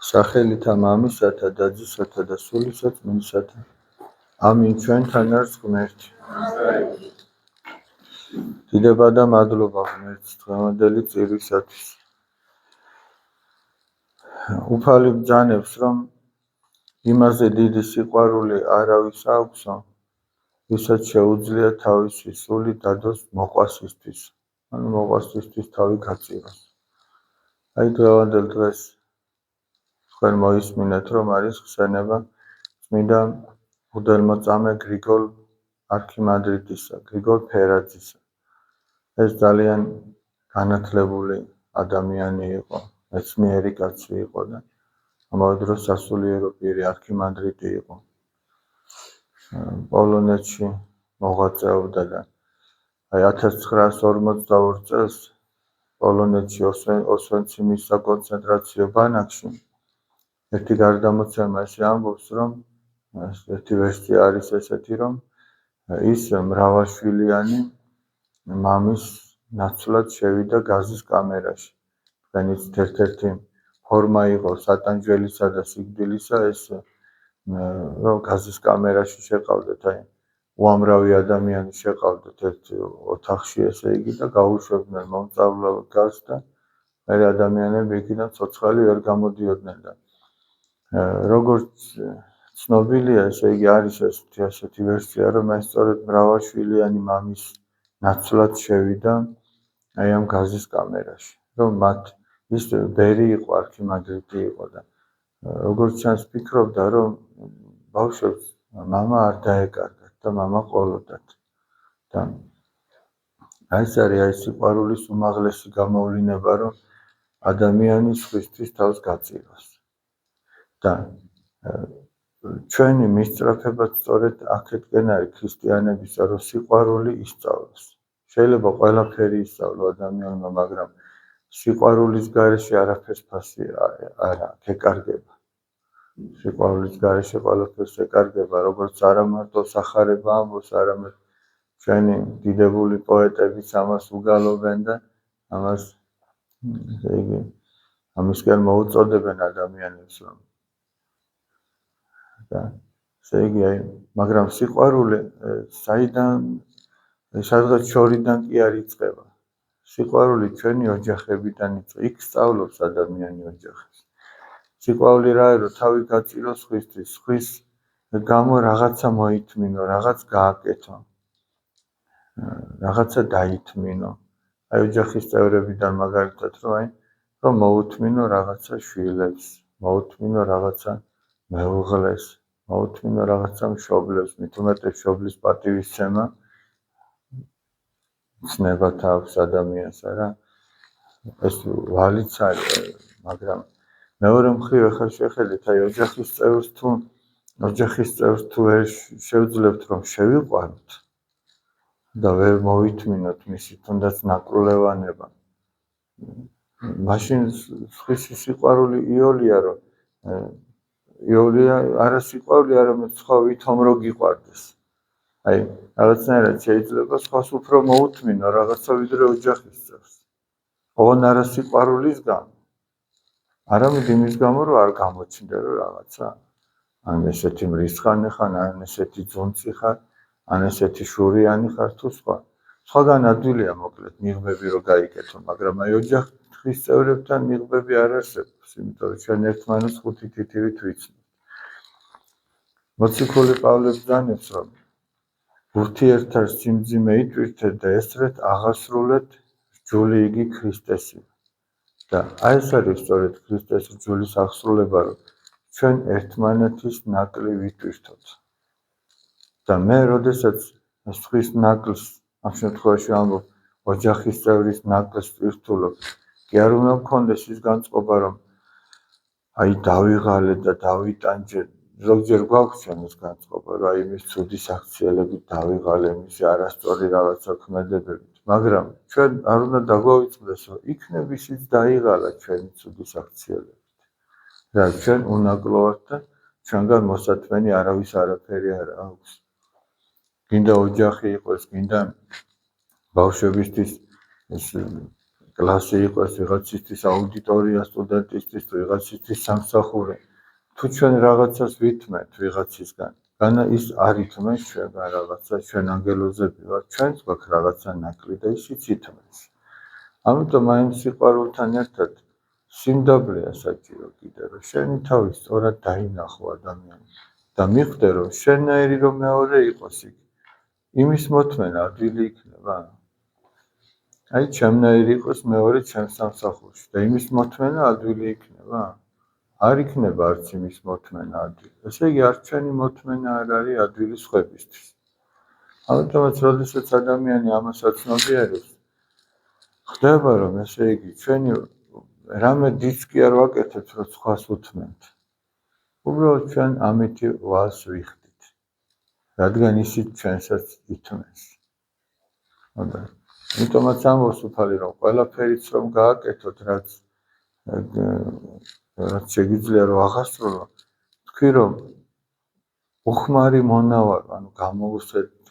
სახელითა მამისათა და ძისათა და სულისა წმინდისათა. ამინ. ჩვენთან არის ღმერთი. დიდება და მადლობა ღმერთს დღევანდელი წირვისათვის. უფალი ბრძანებს, რომ იმაზე დიდი სიყვარული არავის აქვსო, ვისაც შეუძლია თავისი სული დადოს მოყვასისთვის, ანუ მოყვასისთვის თავი გაწიროს. აი დღევანდელ დღეს თქვენ მოისმინეთ, რომ არის ხსენება წმინდა მღვდელმოწამე გრიგოლ არქიმანდრიტისა, გრიგოლ ფერაძისა. ეს ძალიან განათლებული ადამიანი იყო, მეცნიერი კაცი იყო და ამავე დროს სასულიერო პირი არქიმანდრიტი იყო. პოლონეთში მოღვაწეობდა და აი 1942 წელს პოლონეთში ოსვენციმის საკონცენტრაციო ბანაკში ერთი გარდამოცემა ესე ამბობს, რომ ერთი ვერსია არის ესეთი, რომ ის მრავალშვილიანი მამის ნაცვლად შევიდა გაზის კამერაში. თქვენიც ერთ-ერთი ფორმა იყო სატანჯველისა და სიკვდილისა ეს, რომ გაზის კამერაში შეყავდეთ, აი უამრავი ადამიანი შეყავდეთ ერთ ოთახში, ესე იგი და გაუშვებდნენ მომწავლო გაზს და მე ადამიანები იქიდან ცოცხალი ვერ გამოდიოდნენ და როგორც ცნობილია, ესე იგი არის ესეთი ვერსია, რომ ეს სწორედ მრავალშვილიანი მამის ნაცვლად შევიდა აი ამ გაზის კამერაში, რომ მათ ის ბერი იყო, არქიმანდრიტი იყო და როგორც ჩანს ფიქრობდა, რომ ბავშვებს მამა არ დაეკარგათ და მამა ყოლოდათ და ეს არის სიყვარულის უმაღლესი გამოვლინება, რომ ადამიანი სხვისთვის თავს გაწიროს და ჩვენი მისწრაფებაც სწორედ აქეთკენ არის ქრისტიანების, რომ სიყვარული ისწავლოს. შეიძლება ყველაფერი ისწავლო ადამიანმა, მაგრამ სიყვარულის გარეშე არაფერს ფასი არ ეკარგება. სიყვარულის გარეშე ყველაფერს ეკარგება, როგორც არა მარტო სახარება ამბობს, არამედ ჩვენი დიდებული პოეტებიც ამას უგალობენ და ამას ესე იგი ამისკენ მოუწოდებენ ადამიანებს, რომ და ესე იგი აი, მაგრამ სიყვარული სადღაც შორიდან კი არ იწყება. სიყვარული ჩვენი ოჯახებიდან იწყება, იქ სწავლობს ადამიანი ოჯახს. სიყვარული რა არის, რომ თავი გაწიროს სხვისთვის, სხვის გამო რაღაცა მოითმინო, რაღაც გააკეთო, რაღაცა დაითმინო. აი ოჯახის წევრებიდან მაგალითად რომ მოუთმინო რაღაცა შვილებს, მოუთმინო რაღაცა მეუღლეს, მოუთმინო რაღაცა მშობლებს, მით უმეტეს მშობლის პატივისცემა ცნება თავს ადამიანს, არა? ეს ვალიც არის, მაგრამ მეორე მხრივ ახლა შეხედეთ, აი ოჯახის წევრს თუ ვერ შევძლებთ, რომ შევიყვანოთ და ვერ მოვითმინოთ მისი თუნდაც ნაკრულევანება, მაშინ სხვის სიყვარული იოლია, რომ იოლია არა სიყვარული, არამედ სხვა ვითომ რო გიყვარდეს. აი რაღაცნაირად შეიძლება სხვას უფრო მოუთმინო რაღაცა ვიდრე ოჯახის წევრს. ოღონ არა სიყვარულის გამო, არამედ იმის გამო, რომ არ გამოჩნდა რომ რაღაცა ან ესეთი მრისხანე ხარ, ან ესეთი ძუნწი ხარ, ან ესეთი შურიანი ხარ თუ სხვა. სხვაგან ადვილია მოკლედ მიღბები რო გაიკეთო, მაგრამ აი ოჯახის წევრებთან მიღბები არ არსებობს, იმიტომ რომ ჩვენ ერთმანეთს ხუთი თითივით ვიცნობთ. მოციქული პავლე ბრძანებს, რომ ურთიერთთა სიმძიმე იტვირთეთ და ესწრეთ აღასრულეთ რჯული იგი ქრისტესი. და აი ეს არის სწორედ ქრისტეს რჯულის აღსრულება, რომ ჩვენ ერთმანეთის ნაკლი ვიტვირთოთ. და მე როდესაც სხვის ნაკლს, ამ შემთხვევაში ამბობ ოჯახის წევრის ნაკლს ვტვირთულობ, კი არ უნდა მქონდეს ის განწყობა, რომ აი დავიღალე და დავიტანჯე. ზოგჯერ გვაქვს ეს განწყობა, რომ აი იმის ცუდი საქციელებით დავიღალე, მისი არასწორი რაღაცა ქმედებებით, მაგრამ ჩვენ არ უნდა დაგვავიწყდეს, რომ იქნებ ისიც დაიღალა ჩვენი ცუდი საქციელებით. რა ჩვენ უნაკლო ვართ და ჩვენგან მოსათმენი არავის არაფერი არ აქვს. გინდა ოჯახი იყოს, გინდა ბავშვებისთვის ეს კლასი იყოს, ვიღაცისთვის აუდიტორია, სტუდენტისთვის, ვიღაცისთვის სამსახური. თუ ჩვენ რაღაცას ვითმევთ ვიღაცისგან, განა ის არ ითმევს ჩვენგან რაღაცა, ჩვენ ანგელოზები ვართ, ჩვენც გვაქვს რაღაცა ნაკლი და ისიც ითმევს. ამიტომ აი ამ სიყვარულთან ერთად სიმდაბლეა საჭირო კიდე, რომ შენი თავი სწორად დაინახო ადამიანი და მიხვდე, რომ შენნაირი რომ მეორე იყოს იქ, იმის მოთმენა ადვილი იქნება. აი ჩემნაირი იყოს მეორე ჩემს სამსახურში და იმის მოთმენა ადვილი იქნება? არ იქნება არც იმის მოთმენა ადვილი. ესე იგი არც ჩვენი მოთმენა არ არის ადვილი სხვებისთვის. ამიტომაც როდესაც ადამიანი ამას აცნობიერებს, ხდება რომ ესე იგი ჩვენი რამე დიდს კი არ ვაკეთებთ, რომ სხვას უთმენთ. უბრალოდ ჩვენ ამითი ვალს ვიხდით, რადგან ისიც ჩვენსაც ითმენს. ამიტომაც ამბობს უფალი, რომ ყველაფერიც რომ გააკეთოთ, რაც შეგიძლია რომ აღასრულო, თქვი რომ უხმარი მონა ვარ, ანუ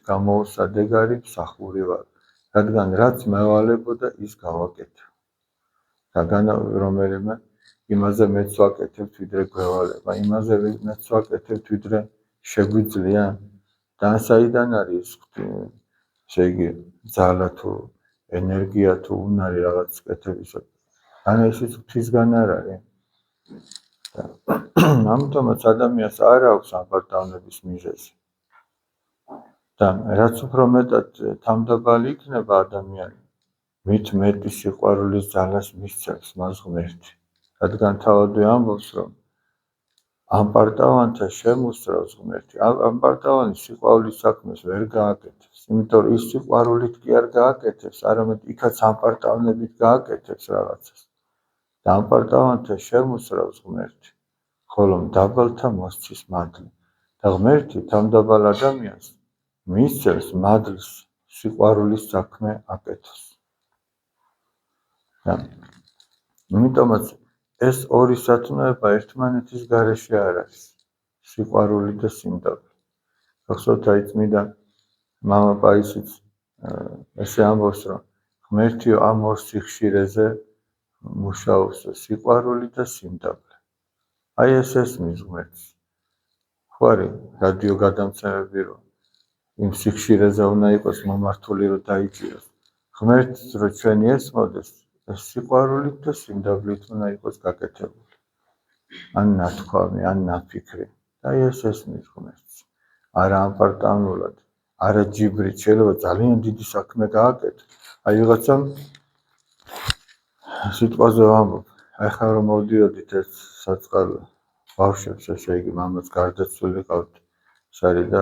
გამოუსადეგარი მსახური ვარ, რადგან რაც მევალებოდა ის გავაკეთე. და რომელიმე იმაზე მეც ვაკეთებთ, ვიდრე გვევალება, იმაზე მეც ვაკეთებთ, ვიდრე შეგვიძლია. და საიდან არის ესე იგი ძალა თუ ენერგია თუ უნარი რაღაც კეთებისა. ანა ისიც ღვთისგან არ არის. ამიტომაც ადამიანს არ აქვს ამბარტავნების მიზეზი. და რაც უფრო მეტად თამდაბალი იქნება ადამიანი, მით მეტი სიყვარულის ძალას მისცემს მას ღმერთი. რადგან თავადვე ამბობს, რომ ამპარტავანთა შემოსწრავს ღმერთი. ამპარტავანი სიყვარულის საქმეს ვერ გააკეთებს, იმიტომ რომ ის სიყვარულით კი არ გააკეთებს, არამედ იქაც ამპარტავნებით გააკეთებს რაღაცას. და ამპარტავანთა შემოსწრავს ღმერთი, ხოლო მდაბალთა მოსცის მადლი. და ღმერთი თამდაბალ ადამიანს მისცემს მადლს სიყვარულის საქმე აკეთოს. ამიტომაც ეს ორი სათნოება ერთმანეთის გარეშე არ არის, სიყვარული და სიმდაბლე. გახსოვთ აი წმინდა მამა პაისიც ესე ამბობს, რომ ღმერთიო ამ ორ სიხშირეზე მუშაობს სიყვარული და სიმდაბლე. აი ეს ესმის ღმერთს. ხო არის რადიო გადამცემები, რომ იმ სიხშირეზე უნდა იყოს მომართული, რომ დაიჭიროს. ღმერთს რომ ჩვენი ესმოდეს, ეს სიყვარულით და სიმდაბლით უნდა იყოს გაკეთებული. ან ნათქვამი, ან ნაფიქრი. აი ეს ესმის ღმერთს. არა ამპარტავნულად, არა ჯიბრით, შეიძლება ძალიან დიდი საქმე გააკეთო. აი ვიღაცამ სიტყვაზე ვამბობ, აი ხა რომ მოვდიოდით ეს საწყალ ბავშვებს, ესე იგი მამაც გარდაცვლილი ყავთ, სარი და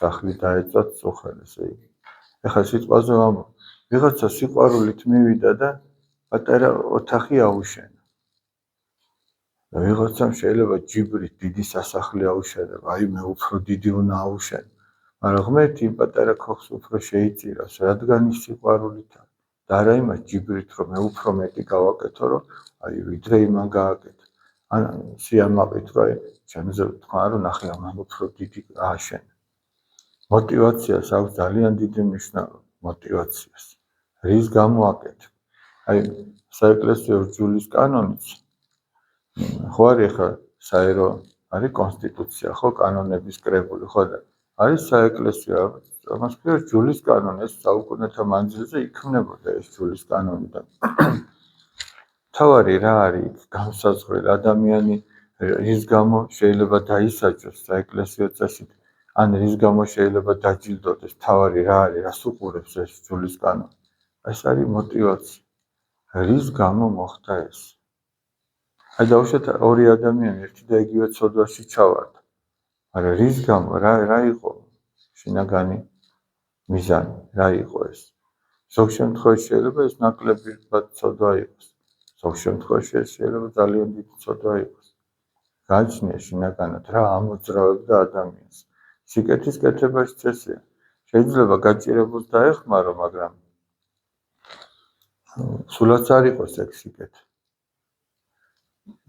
სახლი დაეწვათ წუხელ, ესე იგი. ეხლა სიტყვაზე ვამბობ, ვიღაცა სიყვარულით მივიდა და პატარა ოთახი აუშენა. და ვიღაცამ შეიძლება ჯიბრით დიდი სასახლე აუშენება, აი მე უფრო დიდი უნდა აუშენო. მაგრამ ღმერთი იმ პატარა ქოხს უფრო შეიწირავს, რადგან ის სიყვარულით არის. და არა იმას ჯიბრით, რომ მე უფრო მეტი გავაკეთო, რომ აი ვიდრე იმან გააკეთე. ან სიამაყით, რომ აი ჩემზე თქვა, რომ ნახე ამან უფრო დიდი ააშენა. მოტივაციას აქვს ძალიან დიდი მნიშვნელობა, მოტივაციას. რის გამო აკეთებ? აი საეკლესიო რჯულის კანონიც ხო არის ხა საერო არის კონსტიტუცია, ხო კანონების კრებული, ხო და არის საეკლესიო ამას ქვია რჯულის კანონი, ეს საუკუნეთა მანძილზე იქმნებოდა ეს რჯულის კანონი და თავარი რა არის განსაზღვრელი ადამიანი რის გამო შეიძლება დაისაჯოს საეკლესიო წესით, ან რის გამო შეიძლება დაჯილდოდეს, თავარი რა არის, რას უყურებს ეს რჯულის კანონი. ეს არის მოტივაცია. რის გამო მოხდა ეს? აი დავუშვათ ორი ადამიანი ერთი და იგივე ცოდვაში ჩავარდა. მაგრამ რის გამო რა იყო შინაგანი მიზანი, რა იყო ეს? ზოგ შემთხვევაში შეიძლება ეს ნაკლები ცოდვა იყოს. ზოგ შემთხვევაში შეიძლება ძალიან დიდი ცოდვა იყოს. გააჩნია შინაგანად რა ამოძრავებდა ადამიანს. სიკეთის კეთებაში წესია. შეიძლება გაჭირებულს დაეხმარო, მაგრამ სულაც არ იყოს ეგ სიკეთე.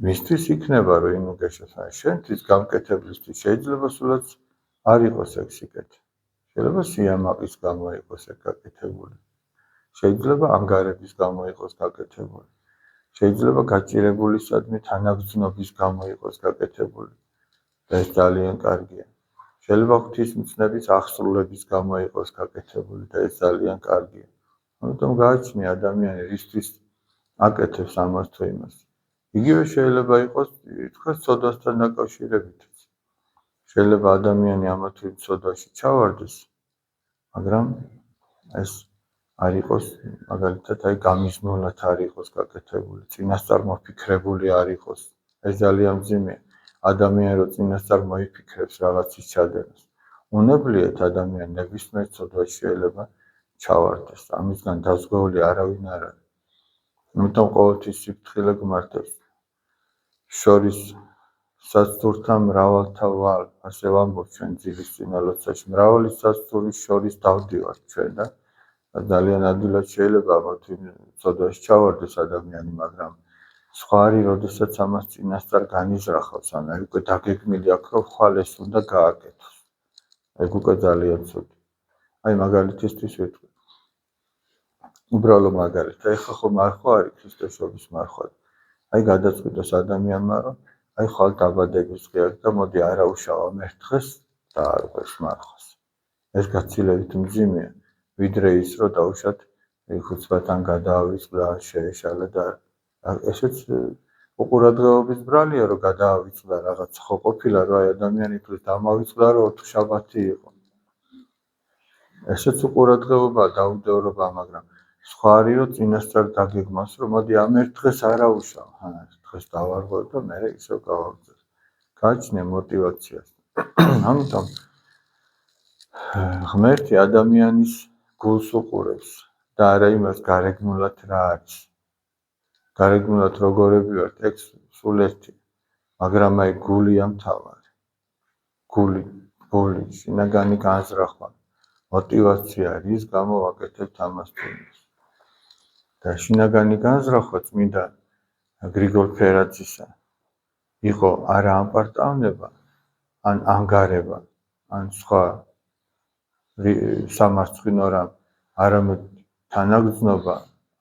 მისთვის იქნება რომ იმუგეშოს, აი შენთვის გამკეთებლისთვის შეიძლება სულაც არ იყოს ეგ სიკეთე. შეიძლება სიამაყის გამო იყოს ეგ გაკეთებული. შეიძლება ანგარების გამო იყოს გაკეთებული. შეიძლება გაჭირებულისადმი თანაგრძნობის გამო იყოს გაკეთებული და ეს ძალიან კარგია. შეიძლება ღვთისმცნების აღსრულების გამო იყოს გაკეთებული და ეს ძალიან კარგია. ამიტომ გააჩნია ადამიანი რისთვის აკეთებს ამას თუ იმას. იგივე შეიძლება იყოს თქვენ ცოდვასთან დაკავშირებითაც. შეიძლება ადამიანი ამა თუ იმ ცოდვაში ჩავარდეს, მაგრამ ეს არ იყოს მაგალითად აი გამიზნულად არ იყოს გაკეთებული, წინასწარ მოფიქრებული არ იყოს. ეს ძალიან მძიმეა. ადამიანი რო წინასწარ მოიფიქრებს რაღაცის ჩადენას, უნებლიეთ ადამიანი ნებისმიერ ცოდვაში შეიძლება ჩავარდეს. ამისგან დაზღვეული არავინ არ არის. ამიტომ ყოველთვის სიფრთხილე გმართებს. შორის საცდურთა მრავალთა ვალ, ასე ვამბობ ჩვენ ძილის წინა ლოცვაში, მრავალი საცდურის შორის დავდივართ ჩვენ და ძალიან ადვილად შეიძლება ამა თუ იმ ცოდვაში ჩავარდეს ადამიანი, მაგრამ სხვა არის, როდესაც ამას წინასწარ განიზრახავს, ან აი უკვე დაგეგმილი აქვს, რომ ხვალ ეს უნდა გააკეთოს. ეგ უკვე ძალიან ცუდი. აი მაგალითისთვის ვიტყვი. უბრალო მაგალითი, ეხლა ხომ არ ხო არის ქრისტესობის მარხვა. აი გადაწყვიტოს ადამიანმა, რომ აი ხვალ დაბადების დღე აქვს და მოდი არა უშავა ერთ დღეს და არ ყვეს მარხვას. ეს გაცილებით მძიმეა, ვიდრე ის, რომ დაუშვათ ხუცბათთან გადაავიწყდა, შეეშალა და ესეც უყურადღებობის ბრალია, რომ გადაავიწყდა რაღაც ხო ყოფილა, რომ აი ადამიანი დღეს დამავიწყდა, რომ ოთხშაბათი იყო. ესეც უყურადღებობაა, დაუდევრობაა, მაგრამ სხვა არის, რომ წინასწარ დაგეგმავს, რომ მოდი ამ ერთ დღეს არა უშავ, დღეს დავარღვევ და მე ისევ გავაგზავნე. გააჩნია мотивაციას. ამიტომ ღმერთი ადამიანის გულს უყურებს და არა იმას გარეგნულად რა არის. გარეგნულად როგორები ვართ, ეგ სულ ერთია, მაგრამ აი გულია მთავარი. გული, შინაგანი განზრახვა, мотивация, რის გამო ვაკეთებთ ამას თუ იმას. და შინაგანი განზრახვა წმინდა გრიგოლ ფერაძისა იყო არა ამპარტავნება, ან ანგარება, ან სხვა სამარცხვინო რამ, არამედ თანაგრძნობა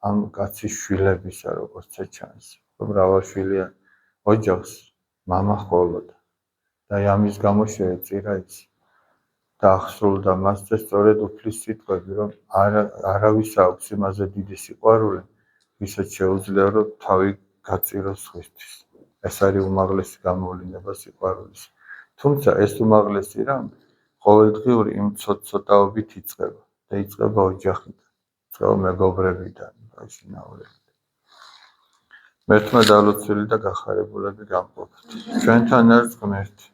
ამ კაცის შვილებისა, როგორც ჩანს. მრავალშვილიან ოჯახს მამა ჰყოლოდა და ამის გამო შეეწირა ის და აღსრულდა მასზე სწორედ უფლის სიტყვები, რომ არავის აქვს იმაზე დიდი სიყვარული, ვისაც შეუძლია, რომ თავი გაწიროს სხვისთვის. ეს არის უმაღლესი გამოვლინება სიყვარულის. თუმცა ეს უმაღლესი რამ ყოველდღიური იმ ცოტ-ცოტაობით იწყება და იწყება ოჯახიდან, იწყება მეგობრებიდან, შინაურებით. მერთმა დალოცვილი და გახარებულები გამყოფოთ. ჩვენთან არის ღმერთი.